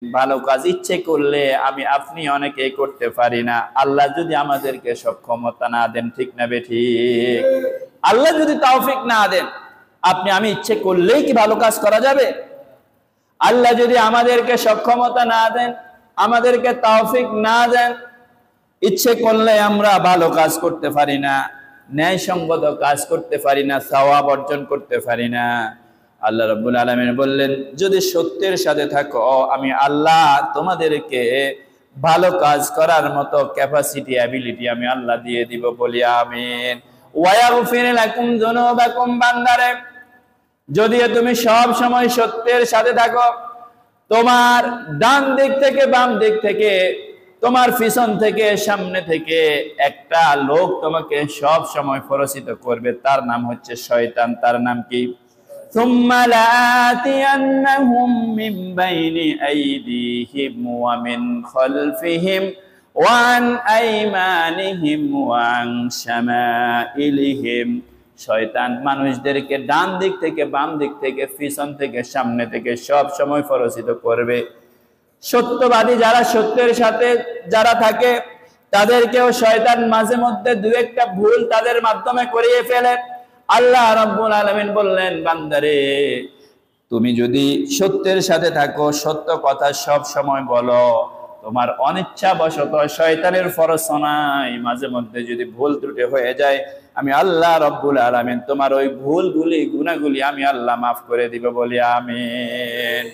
ভালো কাজ ইচ্ছে করলে আমি আপনি অনেকেই করতে পারি না, আল্লাহ যদি আমাদেরকে সক্ষমতা না দেন, ঠিক না বেঠিক? আল্লাহ যদি তৌফিক না দেন, আপনি আমি ইচ্ছে করলেই কি ভালো কাজ করা যাবে? আল্লাহ যদি আমাদেরকে সক্ষমতা না দেন, আমাদেরকে তৌফিক না দেন, ইচ্ছে করলে আমরা ভালো কাজ করতে পারি না, ন্যায়সঙ্গত কাজ করতে পারি না, সওয়াব অর্জন করতে পারি না। আল্লাহ রাব্বুল আলামিন বললেন, যদি সত্যের সাথে থাকো আমি আল্লাহ তোমাদেরকে ভালো কাজ করার মতো ক্যাপাসিটি, অ্যাবিলিটি আমি আল্লাহ দিয়ে দিব, বলি আমিন। ওয়ায়াগফির লাকুম যুনুবাকুম, বান্দারে যদিও তুমি সব সময় সত্যের সাথে থাকো, তোমার ডান দিক থেকে বাম দিক থেকে, তোমার পিছন থেকে সামনে থেকে একটা লোক তোমাকে সব সময় পরাজিত করবে, তার নাম হচ্ছে শয়তান। তার নাম কি? ثم لآتينهم من بين أيديهم ومن خلفهم وعن أيمانهم وعن شمائلهم। শয়তান মানুষদেরকে ডান দিক থেকে বাম দিক থেকে পিছন থেকে সামনে থেকে সব সময় পরাজিত করবে। সত্যবাদী যারা, সত্যের সাথে যারা থাকে, তাদেরকেও শয়তান মাঝে মধ্যে দু একটা ভুল তাদের মাধ্যমে করিয়ে ফেলে। আল্লাহ রাব্বুল আলামিন বললেন, বান্দারে তুমি যদি সত্যের সাথে থাকো, সত্য কথা সব সময় বলো, তোমার অনিচ্ছাবশত শয়তানের ফরসনায় মাঝে মধ্যে যদি ভুল ত্রুটি হয়ে যায়, আমি আল্লাহ রাব্বুল আলামিন তোমার ওই ভুলগুলি, গুনাহগুলি আমি আল্লাহ মাফ করে দিব, বলি আমিন।